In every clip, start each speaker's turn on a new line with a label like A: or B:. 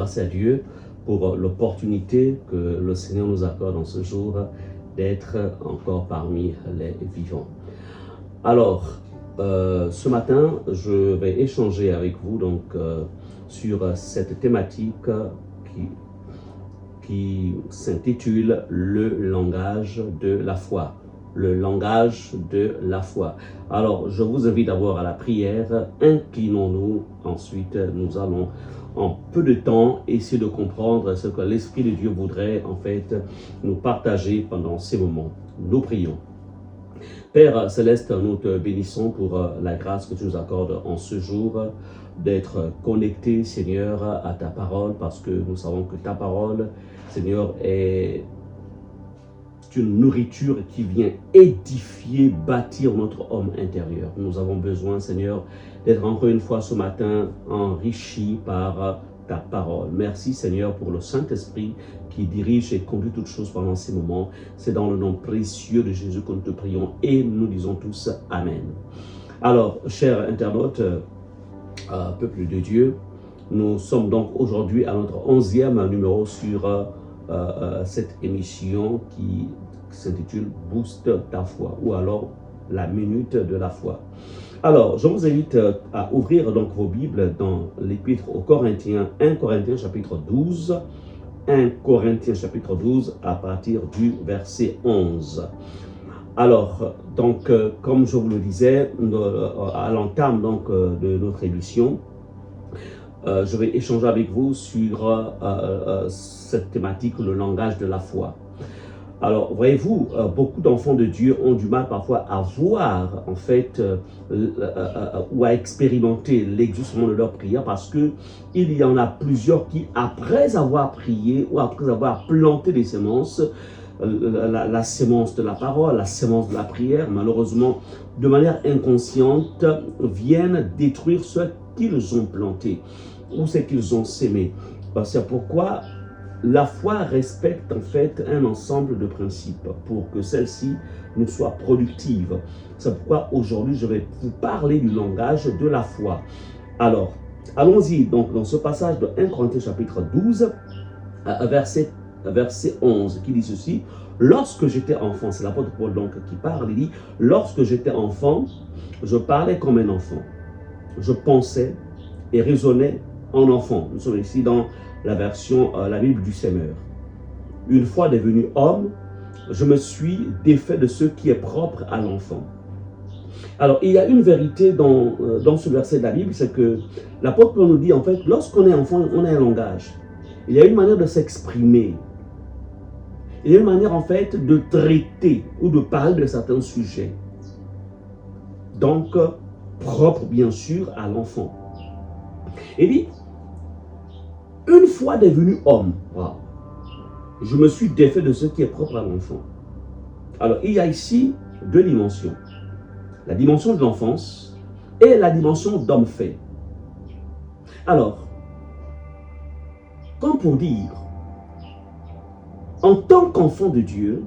A: grâce à Dieu pour l'opportunité que le Seigneur nous accorde en ce jour d'être encore parmi les vivants. Alors, ce matin, je vais échanger avec vous sur cette thématique qui s'intitule « Le langage de la foi ». Le langage de la foi. Alors, je vous invite d'abord à la prière. Inclinons-nous. Ensuite, nous allons en peu de temps essayer de comprendre ce que l'Esprit de Dieu voudrait en fait nous partager pendant ces moments. Nous prions. Père Céleste, nous te bénissons pour la grâce que tu nous accordes en ce jour d'être connectés, Seigneur, à ta parole, parce que nous savons que ta parole, Seigneur, est une nourriture qui vient édifier, bâtir notre homme intérieur. Nous avons besoin, Seigneur, d'être encore une fois ce matin enrichis par ta parole. Merci, Seigneur, pour le Saint-Esprit qui dirige et conduit toutes choses pendant ces moments. C'est dans le nom précieux de Jésus que nous te prions et nous disons tous Amen. Alors, chers internautes, peuple de Dieu, nous sommes donc aujourd'hui à notre 11e numéro sur cette émission qui s'intitule « Booste ta foi » ou alors « La minute de la foi ». Alors, je vous invite à ouvrir donc vos Bibles dans l'Épître aux Corinthiens, 1 Corinthiens chapitre 12, 1 Corinthiens chapitre 12 à partir du verset 11. Alors, donc, comme je vous le disais, à l'entame de notre émission, je vais échanger avec vous sur cette thématique, le langage de la foi. Alors, voyez-vous, beaucoup d'enfants de Dieu ont du mal parfois à voir, en fait, ou à expérimenter l'exaucement de leur prière parce que il y en a plusieurs qui, après avoir prié ou après avoir planté des semences, la sémence de la parole, la sémence de la prière, malheureusement, de manière inconsciente, viennent détruire ce qu'ils ont planté ou ce qu'ils ont sémé. C'est pourquoi la foi respecte en fait un ensemble de principes pour que celle-ci nous soit productive. C'est pourquoi aujourd'hui je vais vous parler du langage de la foi. Alors, allons-y donc dans ce passage de 1 Corinthiens chapitre 12, verset 11, qui dit ceci. Lorsque j'étais enfant, c'est l'apôtre Paul donc qui parle, il dit, lorsque j'étais enfant, je parlais comme un enfant. Je pensais et raisonnais en enfant. Nous sommes ici dans la version, la Bible du Semeur. Une fois devenu homme, je me suis défait de ce qui est propre à l'enfant. Alors, il y a une vérité dans ce verset de la Bible, c'est que l'apôtre nous dit, en fait, lorsqu'on est enfant, on a un langage. Il y a une manière de s'exprimer. Il y a une manière, en fait, de traiter ou de parler de certains sujets. Donc, propre, bien sûr, à l'enfant. Il dit, une fois devenu homme, je me suis défait de ce qui est propre à l'enfant. Alors, il y a ici deux dimensions. La dimension de l'enfance et la dimension d'homme fait. Alors, comme pour dire, en tant qu'enfant de Dieu,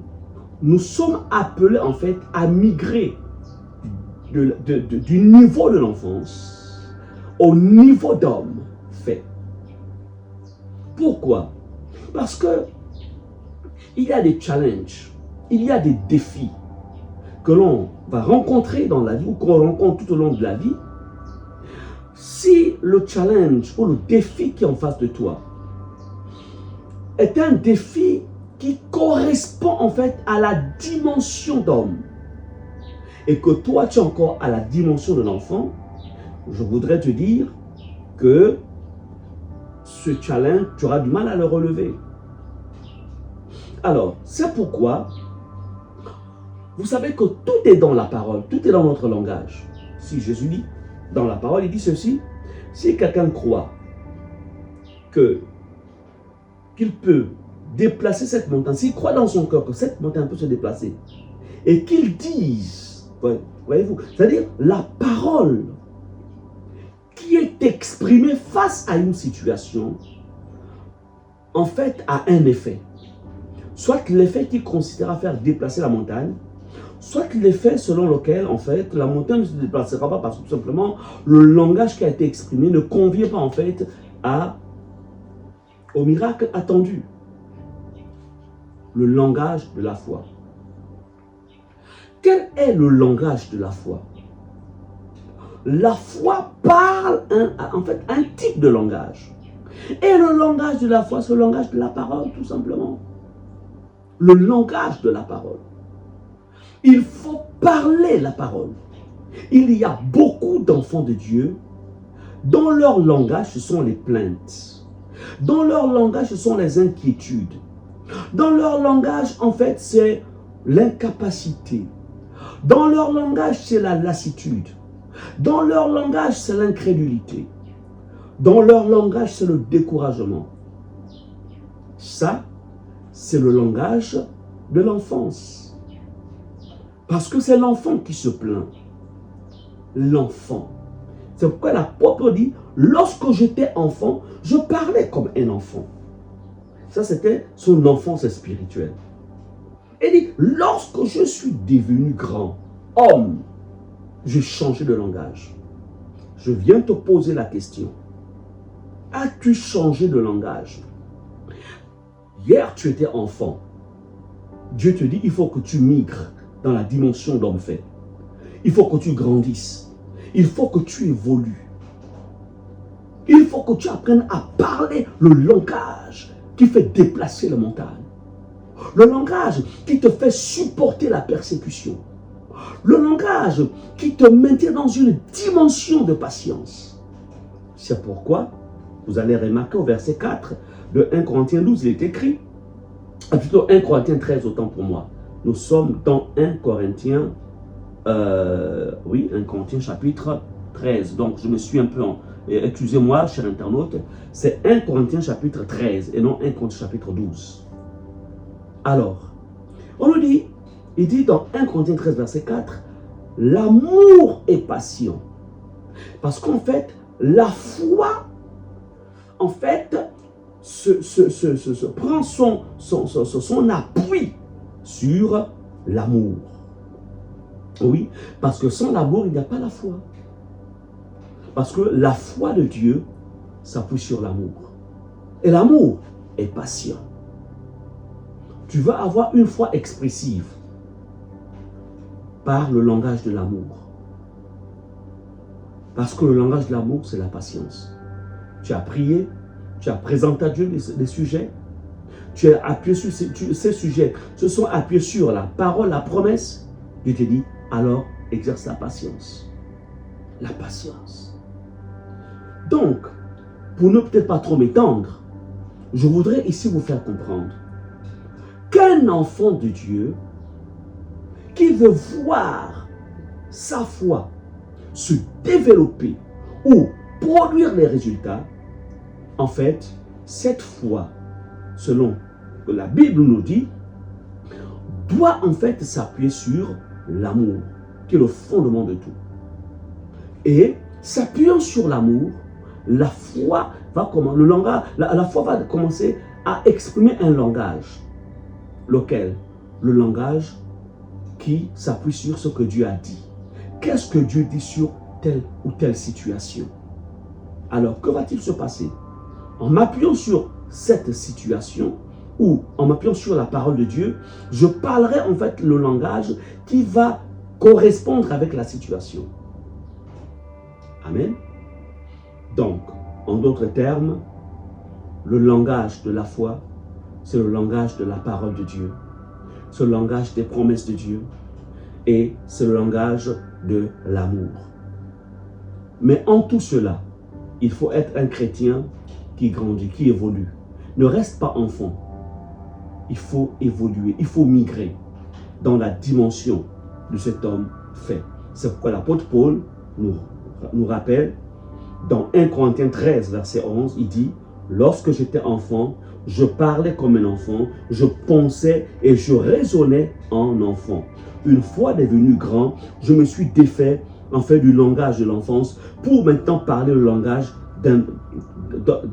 A: nous sommes appelés en fait à migrer du niveau de l'enfance au niveau d'homme fait. Pourquoi? Parce que il y a des challenges, il y a des défis que l'on va rencontrer dans la vie ou qu'on rencontre tout au long de la vie. Si le challenge ou le défi qui est en face de toi est un défi qui correspond en fait à la dimension d'homme et que toi tu es encore à la dimension de l'enfant, je voudrais te dire que ce challenge, tu auras du mal à le relever. Alors, c'est pourquoi, vous savez que tout est dans la parole, tout est dans notre langage. Si Jésus dit, dans la parole, il dit ceci, si quelqu'un croit qu'il peut déplacer cette montagne, s'il croit dans son cœur que cette montagne peut se déplacer, et qu'il dise, voyez-vous, c'est-à-dire la parole qui est exprimée face à une situation, en fait, a un effet. Soit l'effet qui consiste à faire déplacer la montagne, soit l'effet selon lequel, en fait, la montagne ne se déplacera pas parce que tout simplement, le langage qui a été exprimé ne convient pas, en fait, à au miracle attendu. Le langage de la foi. Quel est le langage de la foi? La foi parle, en fait, un type de langage. Et le langage de la foi, c'est le langage de la parole, tout simplement. Le langage de la parole. Il faut parler la parole. Il y a beaucoup d'enfants de Dieu, dont leur langage, ce sont les plaintes. Dans leur langage, ce sont les inquiétudes. Dans leur langage, en fait, c'est l'incapacité. Dans leur langage, c'est la lassitude. Dans leur langage, c'est l'incrédulité. Dans leur langage, c'est le découragement. Ça, c'est le langage de l'enfance. Parce que c'est l'enfant qui se plaint. L'enfant. C'est pourquoi l'apôtre dit, lorsque j'étais enfant, je parlais comme un enfant. Ça, c'était son enfance spirituelle. Il dit, lorsque je suis devenu grand, homme, j'ai changé de langage. Je viens te poser la question. As-tu changé de langage? Hier, tu étais enfant. Dieu te dit, il faut que tu migres dans la dimension d'homme fait. Il faut que tu grandisses. Il faut que tu évolues. Il faut que tu apprennes à parler le langage qui fait déplacer les montagnes. Le langage qui te fait supporter la persécution. Le langage qui te maintient dans une dimension de patience. C'est pourquoi, vous allez remarquer au verset 4 de 1 Corinthiens 12, il est écrit, plutôt 1 Corinthiens 13, autant pour moi. Nous sommes dans 1 Corinthiens, 1 Corinthiens chapitre 13. Donc, je me suis un peu, excusez-moi, cher internaute, c'est 1 Corinthiens chapitre 13 et non 1 Corinthiens chapitre 12. Alors, on nous dit, il dit dans 1 Corinthiens 13, verset 4, l'amour est patient. Parce qu'en fait, la foi, en fait, prend son appui sur l'amour. Oui, parce que sans l'amour, il n'y a pas la foi. Parce que la foi de Dieu s'appuie sur l'amour. Et l'amour est patient. Tu vas avoir une foi expressive par le langage de l'amour. Parce que le langage de l'amour, c'est la patience. Tu as prié, tu as présenté à Dieu des sujets, tu as appuyé sur ces sujets, se sont appuyés sur la parole, la promesse. Dieu te dit, alors exerce la patience. La patience. Donc, pour ne peut-être pas trop m'étendre, je voudrais ici vous faire comprendre qu'un enfant de Dieu qui veut voir sa foi se développer ou produire les résultats, en fait, cette foi, selon ce que la Bible nous dit, doit en fait s'appuyer sur l'amour, qui est le fondement de tout. Et s'appuyant sur l'amour, la foi va commencer à exprimer un langage. Lequel? Le langage qui s'appuie sur ce que Dieu a dit. Qu'est-ce que Dieu dit sur telle ou telle situation? Alors, que va-t-il se passer? En m'appuyant sur cette situation, ou en m'appuyant sur la parole de Dieu, je parlerai en fait le langage qui va correspondre avec la situation. Amen. Donc, en d'autres termes, le langage de la foi, c'est le langage de la parole de Dieu. C'est le langage des promesses de Dieu. Et c'est le langage de l'amour. Mais en tout cela, il faut être un chrétien qui grandit, qui évolue. Ne reste pas enfant. Il faut évoluer, il faut migrer dans la dimension de cet homme fait. C'est pourquoi l'apôtre Paul nous rappelle, dans 1 Corinthiens 13, verset 11, il dit, « Lorsque j'étais enfant, je parlais comme un enfant, je pensais et je raisonnais en enfant. Une fois devenu grand, je me suis défait en fait du langage de l'enfance pour maintenant parler le langage d'un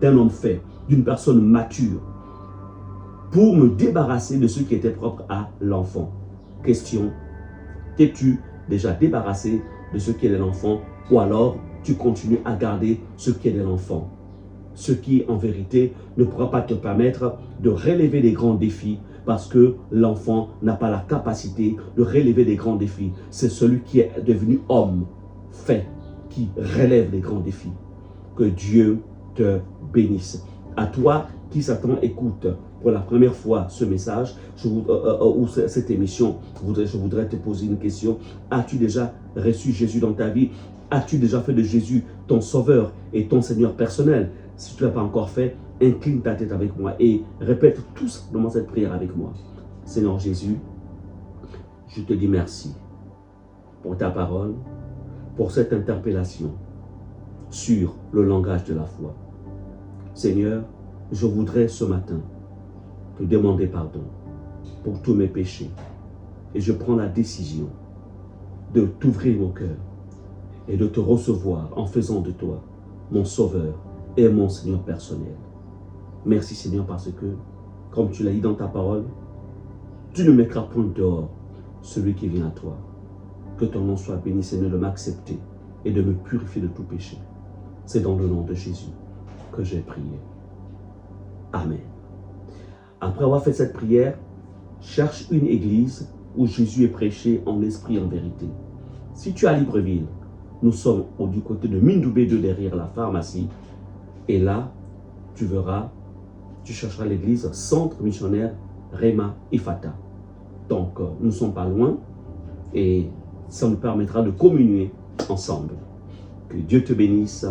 A: homme fait, d'une personne mature, pour me débarrasser de ce qui était propre à l'enfant. » Question, t'es-tu déjà débarrassé de ce qui est de l'enfant ou alors tu continues à garder ce qui est de l'enfant? ce qui, en vérité, ne pourra pas te permettre de relever les grands défis parce que l'enfant n'a pas la capacité de relever les grands défis. C'est celui qui est devenu homme, fait, qui relève les grands défis. Que Dieu te bénisse. À toi qui Satan écoute pour la première fois ce message ou cette émission, je voudrais te poser une question. As-tu déjà reçu Jésus dans ta vie? As-tu déjà fait de Jésus ton sauveur et ton Seigneur personnel? Si tu ne l'as pas encore fait, incline ta tête avec moi et répète tout simplement cette prière avec moi. Seigneur Jésus, je te dis merci pour ta parole, pour cette interpellation sur le langage de la foi. Seigneur, je voudrais ce matin te demander pardon pour tous mes péchés et je prends la décision de t'ouvrir mon cœur et de te recevoir en faisant de toi mon sauveur et mon Seigneur personnel. Merci Seigneur parce que, comme tu l'as dit dans ta parole, tu ne mettras point dehors celui qui vient à toi. Que ton nom soit béni Seigneur de m'accepter et de me purifier de tout péché. C'est dans le nom de Jésus que j'ai prié. Amen. Après avoir fait cette prière, cherche une église où Jésus est prêché en esprit et en vérité. Si tu es à Libreville, nous sommes du côté de Mindoubé 2 derrière la pharmacie. Et là, tu verras, tu chercheras l'église Centre Missionnaire Rema Ifata. Donc, nous ne sommes pas loin et ça nous permettra de communier ensemble. Que Dieu te bénisse.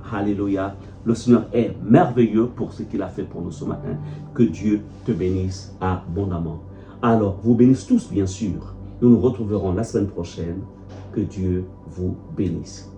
A: Alléluia. Le Seigneur est merveilleux pour ce qu'il a fait pour nous ce matin. Que Dieu te bénisse abondamment. Alors, vous bénisse tous, bien sûr. Nous nous retrouverons la semaine prochaine. Que Dieu vous bénisse.